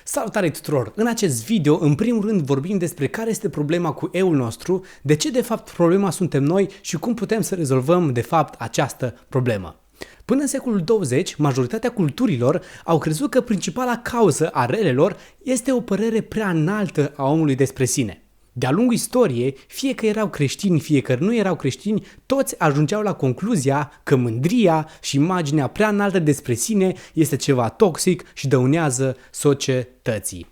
Salutare tuturor! În acest video, în primul rând, vorbim despre care este problema cu eul nostru, de ce de fapt problema suntem noi și cum putem să rezolvăm de fapt această problemă. Până în secolul 20, majoritatea culturilor au crezut că principala cauză a relelor este o părere prea înaltă a omului despre sine. De-a lungul istoriei, fie că erau creștini, fie că nu erau creștini, toți ajungeau la concluzia că mândria și imaginea prea înaltă despre sine este ceva toxic și dăunează societății.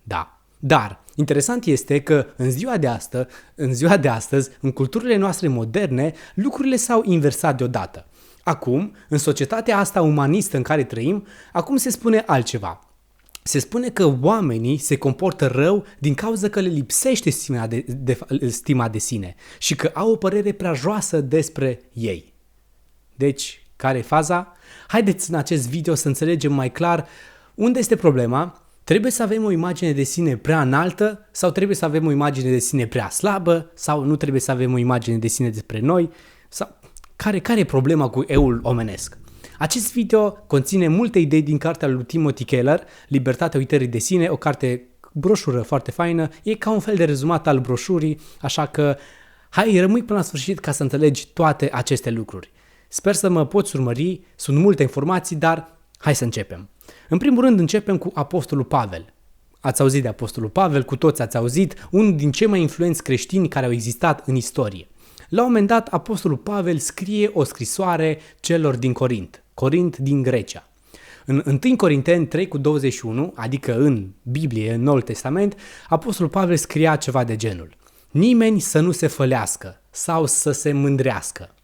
Da. Dar, interesant este că în ziua de astăzi, în culturile noastre moderne, lucrurile s-au inversat deodată. Acum, în societatea asta umanistă în care trăim, acum se spune altceva. Se spune că oamenii se comportă rău din cauza că le lipsește stima de sine și că au o părere prea joasă despre ei. Deci, care e faza? Haideți în acest video să înțelegem mai clar unde este problema. Trebuie să avem o imagine de sine prea înaltă sau trebuie să avem o imagine de sine prea slabă sau nu trebuie să avem o imagine de sine despre noi? Sau care e problema cu eul omenesc? Acest video conține multe idei din cartea lui Timothy Keller, Libertatea uitării de sine, o broșură foarte faină, e ca un fel de rezumat al broșurii, așa că hai, rămâi până la sfârșit ca să înțelegi toate aceste lucruri. Sper să mă poți urmări, sunt multe informații, dar hai să începem. În primul rând începem cu Apostolul Pavel. Ați auzit de Apostolul Pavel, cu toți ați auzit, unul din cei mai influenți creștini care au existat în istorie. La un moment dat, Apostolul Pavel scrie o scrisoare celor din Corint din Grecia. În 1 Corinteni 3:21, adică în Biblie, în Noul Testament, Apostolul Pavel scria ceva de genul: nimeni să nu se fălească sau să se mândrească.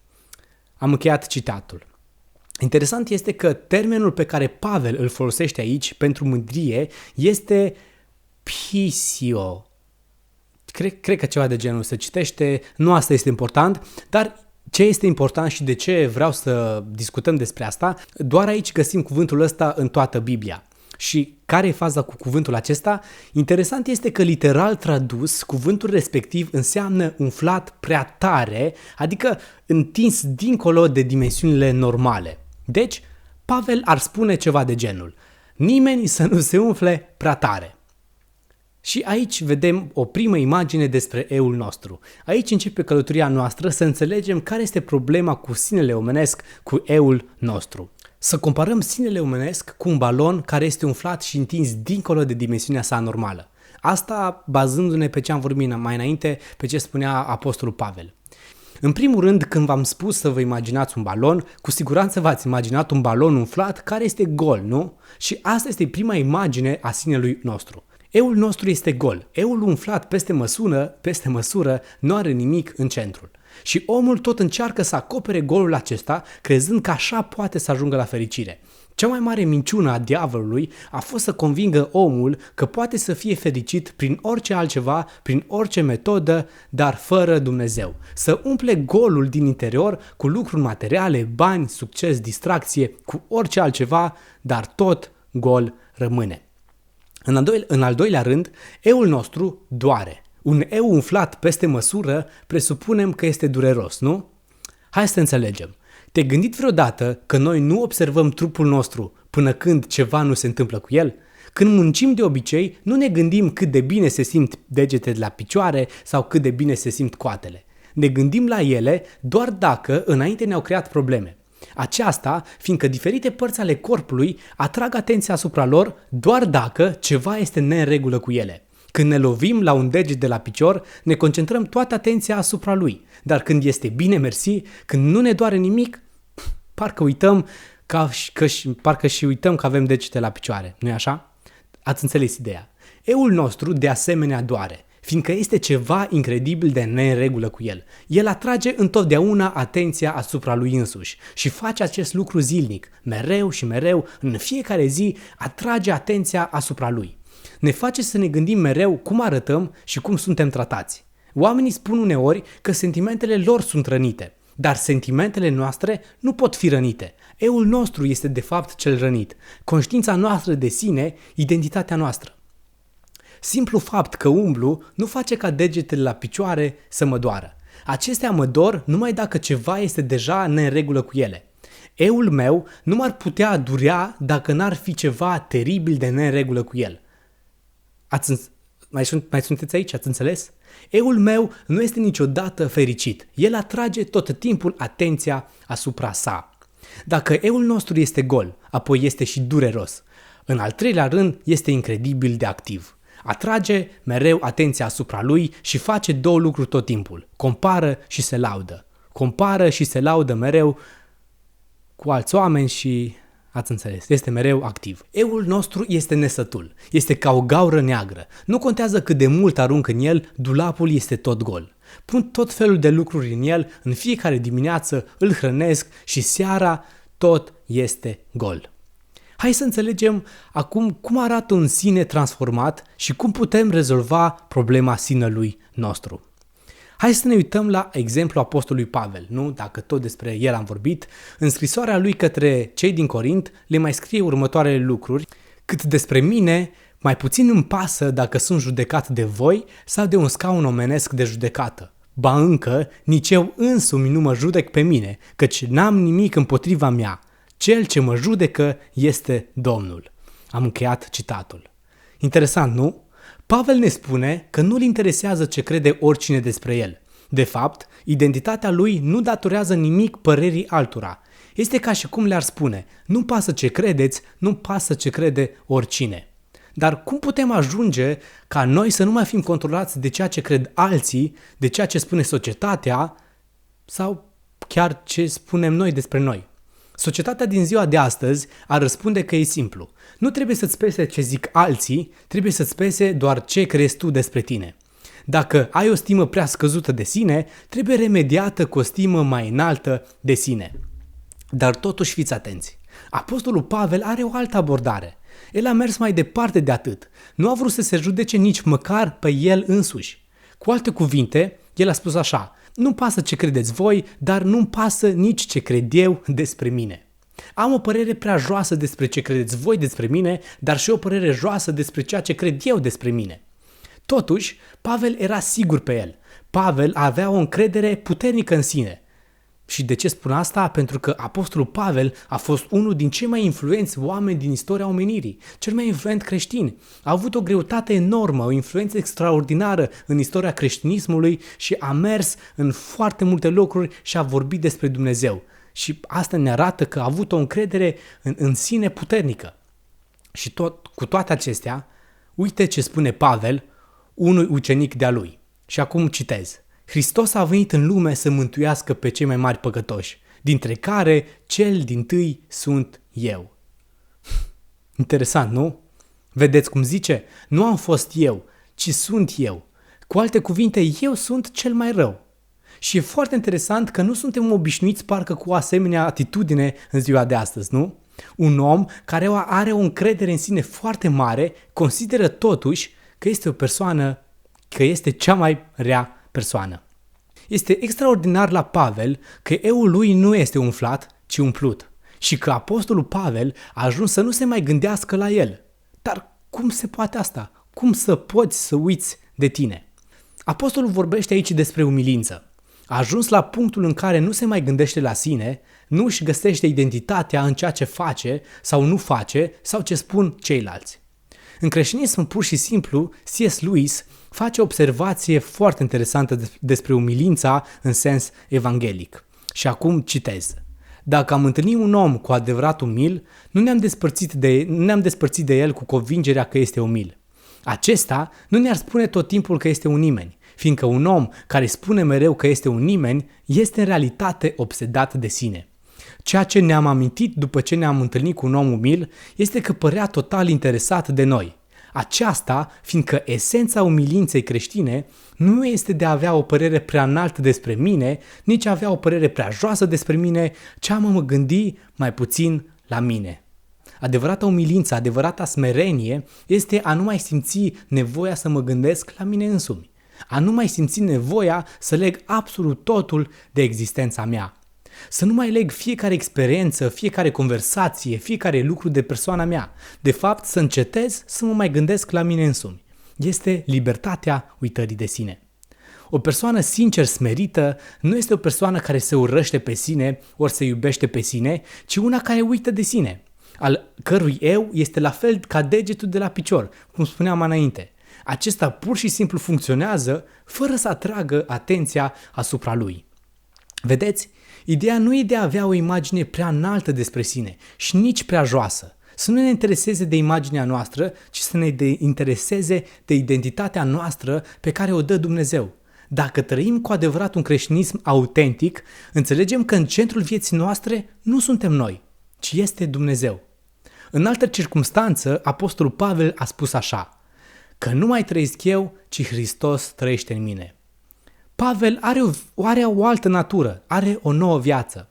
Am încheiat citatul. Interesant este că termenul pe care Pavel îl folosește aici pentru mândrie este pisio. Cred că ceva de genul se citește, nu asta este important, dar ce este important și de ce vreau să discutăm despre asta, doar aici găsim cuvântul ăsta în toată Biblia. Și care e faza cu cuvântul acesta? Interesant este că literal tradus, cuvântul respectiv înseamnă umflat prea tare, adică întins dincolo de dimensiunile normale. Deci, Pavel ar spune ceva de genul: nimeni să nu se umfle prea tare. Și aici vedem o primă imagine despre eul nostru. Aici începe călătoria noastră să înțelegem care este problema cu sinele omenesc, cu eul nostru. Să comparăm sinele omenesc cu un balon care este umflat și întins dincolo de dimensiunea sa normală. Asta bazându-ne pe ce am vorbit mai înainte, pe ce spunea Apostolul Pavel. În primul rând, când v-am spus să vă imaginați un balon, cu siguranță v-ați imaginat un balon umflat care este gol, nu? Și asta este prima imagine a sinelui nostru. Eul nostru este gol. Eul umflat peste măsură nu are nimic în centrul. Și omul tot încearcă să acopere golul acesta, crezând că așa poate să ajungă la fericire. Cea mai mare minciună a diavolului a fost să convingă omul că poate să fie fericit prin orice altceva, prin orice metodă, dar fără Dumnezeu. Să umple golul din interior cu lucruri materiale, bani, succes, distracție, cu orice altceva, dar tot gol rămâne. În al doilea rând, eul nostru doare. Un eu umflat peste măsură presupunem că este dureros, nu? Hai să înțelegem. Te-ai gândit vreodată că noi nu observăm trupul nostru până când ceva nu se întâmplă cu el? Când muncim de obicei, nu ne gândim cât de bine se simt degetele la picioare sau cât de bine se simt coatele. Ne gândim la ele doar dacă înainte ne-au creat probleme. Aceasta fiindcă diferite părți ale corpului atrag atenția asupra lor doar dacă ceva este neregulă cu ele. Când ne lovim la un deget de la picior, ne concentrăm toată atenția asupra lui. Dar când este bine mersi, când nu ne doare nimic, parcă uităm că avem degete la picioare. Nu-i așa? Ați înțeles ideea. Eul nostru de asemenea doare, fiindcă este ceva incredibil de neregulă cu el. El atrage întotdeauna atenția asupra lui însuși și face acest lucru zilnic, mereu și mereu, în fiecare zi, atrage atenția asupra lui. Ne face să ne gândim mereu cum arătăm și cum suntem tratați. Oamenii spun uneori că sentimentele lor sunt rănite, dar sentimentele noastre nu pot fi rănite. Eul nostru este de fapt cel rănit, conștiința noastră de sine, identitatea noastră. Simplu fapt că umblu nu face ca degetele la picioare să mă doară. Acestea mă dor numai dacă ceva este deja neregulă cu ele. Eul meu nu m-ar putea durea dacă n-ar fi ceva teribil de neregulă cu el. Mai sunteți aici? Ați înțeles? Eul meu nu este niciodată fericit. El atrage tot timpul atenția asupra sa. Dacă eul nostru este gol, apoi este și dureros. În al treilea rând, este incredibil de activ. Atrage mereu atenția asupra lui și face două lucruri tot timpul. Compară și se laudă. Compară și se laudă mereu cu alți oameni și... Ați înțeles, este mereu activ. Eul nostru este nesătul, este ca o gaură neagră. Nu contează cât de mult arunc în el, dulapul este tot gol. Pun tot felul de lucruri în el, în fiecare dimineață îl hrănesc și seara tot este gol. Hai să înțelegem acum cum arată un sine transformat și cum putem rezolva problema sinelui nostru. Hai să ne uităm la exemplul apostolului Pavel, nu? Dacă tot despre el am vorbit. În scrisoarea lui către cei din Corint le mai scrie următoarele lucruri: cât despre mine, mai puțin îmi pasă dacă sunt judecat de voi sau de un scaun omenesc de judecată. Ba încă, nici eu însumi nu mă judec pe mine, căci n-am nimic împotriva mea. Cel ce mă judecă este Domnul. Am încheiat citatul. Interesant, nu? Pavel ne spune că nu-l interesează ce crede oricine despre el. De fapt, identitatea lui nu datorează nimic părerii altora. Este ca și cum le-ar spune: nu pasă ce credeți, nu pasă ce crede oricine. Dar cum putem ajunge ca noi să nu mai fim controlați de ceea ce cred alții, de ceea ce spune societatea sau chiar ce spunem noi despre noi? Societatea din ziua de astăzi ar răspunde că e simplu. Nu trebuie să-ți pese ce zic alții, trebuie să-ți pese doar ce crezi tu despre tine. Dacă ai o stimă prea scăzută de sine, trebuie remediată cu o stimă mai înaltă de sine. Dar totuși fiți atenți. Apostolul Pavel are o altă abordare. El a mers mai departe de atât. Nu a vrut să se judece nici măcar pe el însuși. Cu alte cuvinte, el a spus așa: nu pasă ce credeți voi, dar nu-mi pasă nici ce cred eu despre mine. Am o părere prea joasă despre ce credeți voi despre mine, dar și o părere joasă despre ceea ce cred eu despre mine. Totuși, Pavel era sigur pe el. Pavel avea o încredere puternică în sine. Și de ce spun asta? Pentru că apostolul Pavel a fost unul din cei mai influenți oameni din istoria omenirii, cel mai influent creștin. A avut o greutate enormă, o influență extraordinară în istoria creștinismului și a mers în foarte multe locuri și a vorbit despre Dumnezeu. Și asta ne arată că a avut o încredere în sine puternică. Și cu toate acestea, uite ce spune Pavel unui ucenic de-a lui. Și acum citez: Hristos a venit în lume să mântuiască pe cei mai mari păcătoși, dintre care cel dintâi sunt eu. Interesant, nu? Vedeți cum zice? Nu am fost eu, ci sunt eu. Cu alte cuvinte, eu sunt cel mai rău. Și e foarte interesant că nu suntem obișnuiți parcă cu o asemenea atitudine în ziua de astăzi, nu? Un om care are o încredere în sine foarte mare consideră totuși că este o persoană, că este cea mai rea persoană. Este extraordinar la Pavel că eul lui nu este umflat, ci umplut. Și că apostolul Pavel a ajuns să nu se mai gândească la el. Dar cum se poate asta? Cum să poți să uiți de tine? Apostolul vorbește aici despre umilință. A ajuns la punctul în care nu se mai gândește la sine, nu își găsește identitatea în ceea ce face sau nu face sau ce spun ceilalți. În creștinism, pur și simplu, C.S. Lewis face o observație foarte interesantă despre umilința în sens evanghelic. Și acum citez: dacă am întâlnit un om cu adevărat umil, nu ne-am despărțit de el cu convingerea că este umil. Acesta nu ne-ar spune tot timpul că este un nimeni, fiindcă un om care spune mereu că este un nimeni este în realitate obsedat de sine. Ceea ce ne-am amintit după ce ne-am întâlnit cu un om umil este că părea total interesat de noi. Aceasta fiindcă esența umilinței creștine nu este de a avea o părere prea înaltă despre mine, nici a avea o părere prea joasă despre mine, ci a mă gândi mai puțin la mine. Adevărata umilință, adevărata smerenie este a nu mai simți nevoia să mă gândesc la mine însumi, a nu mai simți nevoia să leg absolut totul de existența mea. Să nu mai leg fiecare experiență, fiecare conversație, fiecare lucru de persoana mea. De fapt, să încetez să mă mai gândesc la mine însumi. Este libertatea uitării de sine. O persoană sincer smerită nu este o persoană care se urăște pe sine ori se iubește pe sine, ci una care uită de sine, al cărui eu este la fel ca degetul de la picior, cum spuneam înainte. Acesta pur și simplu funcționează fără să atragă atenția asupra lui. Vedeți? Ideea nu e de a avea o imagine prea înaltă despre sine și nici prea joasă. Să nu ne intereseze de imaginea noastră, ci să ne intereseze de identitatea noastră pe care o dă Dumnezeu. Dacă trăim cu adevărat un creștinism autentic, înțelegem că în centrul vieții noastre nu suntem noi, ci este Dumnezeu. În altă circumstanță, apostolul Pavel a spus așa, că nu mai trăiesc eu, ci Hristos trăiește în mine. Pavel are o altă natură, are o nouă viață.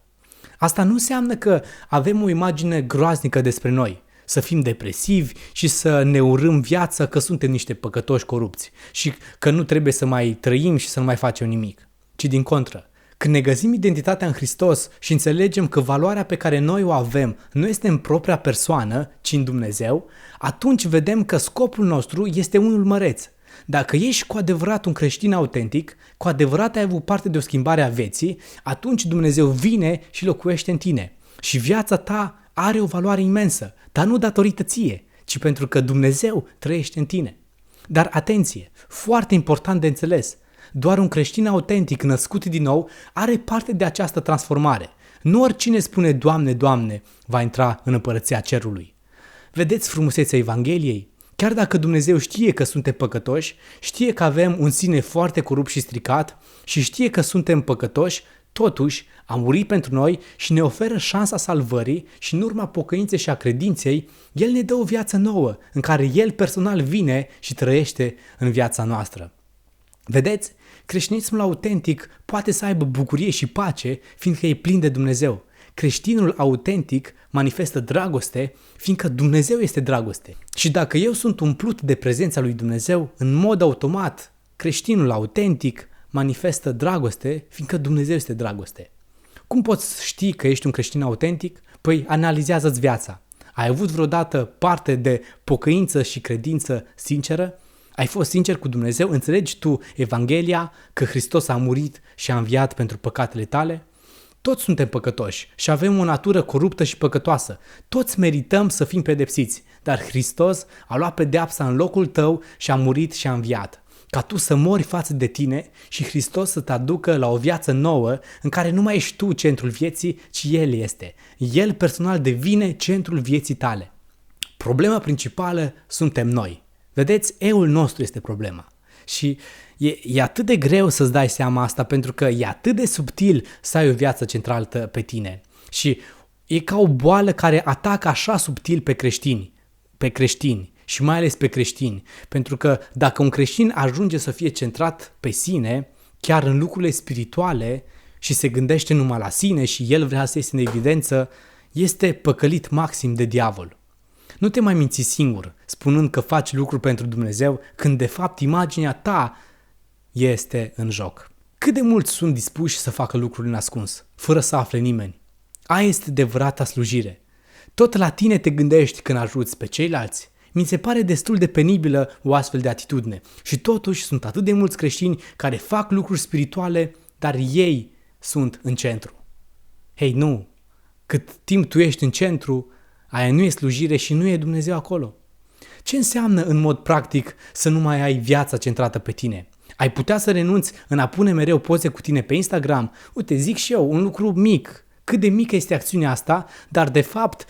Asta nu înseamnă că avem o imagine groaznică despre noi, să fim depresivi și să ne urâm viața că suntem niște păcătoși corupți și că nu trebuie să mai trăim și să nu mai facem nimic, ci din contră. Când ne găsim identitatea în Hristos și înțelegem că valoarea pe care noi o avem nu este în propria persoană, ci în Dumnezeu, atunci vedem că scopul nostru este unul măreț. Dacă ești cu adevărat un creștin autentic, cu adevărat ai avut parte de o schimbare a vieții, atunci Dumnezeu vine și locuiește în tine. Și viața ta are o valoare imensă, dar nu datorită ție, ci pentru că Dumnezeu trăiește în tine. Dar atenție, foarte important de înțeles, doar un creștin autentic născut din nou are parte de această transformare. Nu oricine spune Doamne, Doamne, va intra în împărăția cerului. Vedeți frumusețea Evangheliei? Chiar dacă Dumnezeu știe că suntem păcătoși, știe că avem un sine foarte corupt și stricat și știe că suntem păcătoși, totuși a murit pentru noi și ne oferă șansa salvării și în urma pocăinței și a credinței, El ne dă o viață nouă în care El personal vine și trăiește în viața noastră. Vedeți? Creștinismul autentic poate să aibă bucurie și pace fiindcă e plin de Dumnezeu. Creștinul autentic manifestă dragoste, fiindcă Dumnezeu este dragoste. Și dacă eu sunt umplut de prezența lui Dumnezeu, în mod automat, creștinul autentic manifestă dragoste, fiindcă Dumnezeu este dragoste. Cum poți ști că ești un creștin autentic? Păi analizează-ți viața. Ai avut vreodată parte de pocăință și credință sinceră? Ai fost sincer cu Dumnezeu? Înțelegi tu Evanghelia, că Hristos a murit și a înviat pentru păcatele tale? Toți suntem păcătoși și avem o natură coruptă și păcătoasă. Toți merităm să fim pedepsiți, dar Hristos a luat pedeapsa în locul tău și a murit și a înviat. Ca tu să mori față de tine și Hristos să te aducă la o viață nouă în care nu mai ești tu centrul vieții, ci El este. El personal devine centrul vieții tale. Problema principală suntem noi. Vedeți, eul nostru este problema. Și e atât de greu să-ți dai seama asta pentru că e atât de subtil să ai o viață centrală pe tine. Și e ca o boală care atacă așa subtil pe creștini și mai ales pe creștini. Pentru că dacă un creștin ajunge să fie centrat pe sine, chiar în lucrurile spirituale și se gândește numai la sine și el vrea să iese în evidență, este păcălit maxim de diavol. Nu te mai minți singur, spunând că faci lucruri pentru Dumnezeu, când de fapt imaginea ta este în joc. Cât de mulți sunt dispuși să facă lucruri ascuns, fără să afle nimeni? Aia este adevărata slujire. Tot la tine te gândești când ajuți pe ceilalți. Mi se pare destul de penibilă o astfel de atitudine și totuși sunt atât de mulți creștini care fac lucruri spirituale, dar ei sunt în centru. Hei, nu! Cât timp tu ești în centru, aia nu e slujire și nu e Dumnezeu acolo. Ce înseamnă în mod practic să nu mai ai viața centrată pe tine? Ai putea să renunți în a pune mereu poze cu tine pe Instagram? Uite, zic și eu, un lucru mic. Cât de mică este acțiunea asta, dar de fapt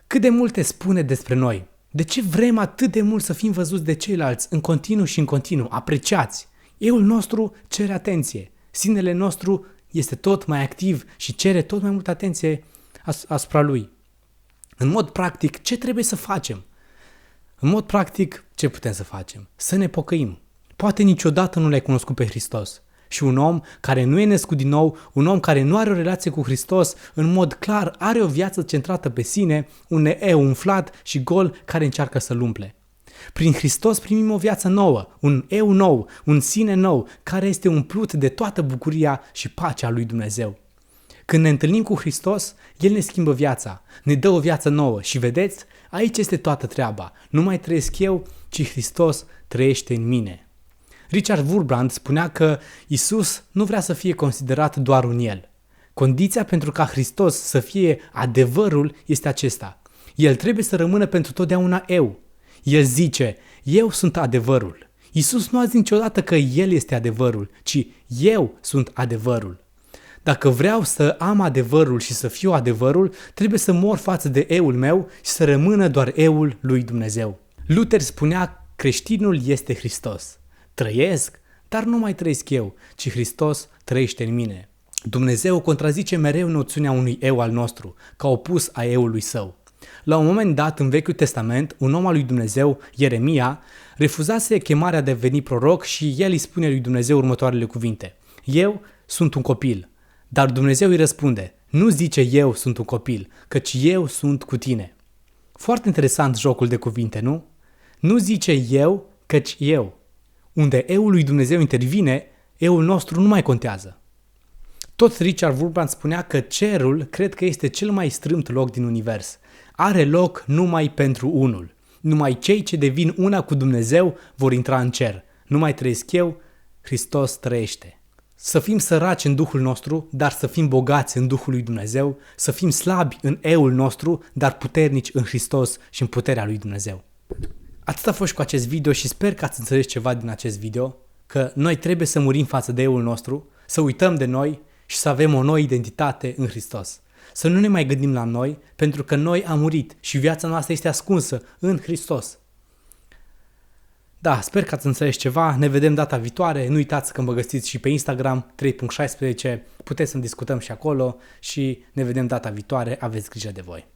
cât de multe spune despre noi. De ce vrem atât de mult să fim văzuți de ceilalți în continuu și în continuu, apreciați? Eul nostru cere atenție. Sinele nostru este tot mai activ și cere tot mai multă atenție asupra lui. În mod practic, ce trebuie să facem? În mod practic, ce putem să facem? Să ne pocăim. Poate niciodată nu l-ai cunoscut pe Hristos. Și un om care nu e născut din nou, un om care nu are o relație cu Hristos, în mod clar are o viață centrată pe sine, un eu umflat și gol care încearcă să-l umple. Prin Hristos primim o viață nouă, un eu nou, un sine nou, care este umplut de toată bucuria și pacea lui Dumnezeu. Când ne întâlnim cu Hristos, El ne schimbă viața, ne dă o viață nouă și vedeți, aici este toată treaba. Nu mai trăiesc eu, ci Hristos trăiește în mine. Richard Wurmbrand spunea că Isus nu vrea să fie considerat doar un El. Condiția pentru ca Hristos să fie adevărul este acesta. El trebuie să rămână pentru totdeauna eu. El zice, eu sunt adevărul. Isus nu a zis niciodată că El este adevărul, ci eu sunt adevărul. Dacă vreau să am adevărul și să fiu adevărul, trebuie să mor față de eul meu și să rămână doar eul lui Dumnezeu. Luther spunea, creștinul este Hristos. Trăiesc, dar nu mai trăiesc eu, ci Hristos trăiește în mine. Dumnezeu contrazice mereu noțiunea unui eu al nostru, ca opus a eului său. La un moment dat, în Vechiul Testament, un om al lui Dumnezeu, Ieremia, refuzase chemarea de a deveni proroc și el îi spune lui Dumnezeu următoarele cuvinte. Eu sunt un copil. Dar Dumnezeu îi răspunde, nu zice eu sunt un copil, căci eu sunt cu tine. Foarte interesant jocul de cuvinte, nu? Nu zice eu, căci eu. Unde eul lui Dumnezeu intervine, eul nostru nu mai contează. Tot Richard Wurmbrand spunea că cerul cred că este cel mai strâmt loc din univers. Are loc numai pentru unul. Numai cei ce devin una cu Dumnezeu vor intra în cer. Nu mai trăiesc eu, Hristos trăiește. Să fim săraci în Duhul nostru, dar să fim bogați în Duhul lui Dumnezeu, să fim slabi în eul nostru, dar puternici în Hristos și în puterea lui Dumnezeu. Atât a fost și cu acest video și sper că ați înțeles ceva din acest video, că noi trebuie să murim față de eul nostru, să uităm de noi și să avem o nouă identitate în Hristos. Să nu ne mai gândim la noi, pentru că noi am murit și viața noastră este ascunsă în Hristos. Da, sper că ați înțeles ceva, ne vedem data viitoare, nu uitați că mă găsiți și pe Instagram 3.16, puteți să discutăm și acolo și ne vedem data viitoare, aveți grijă de voi.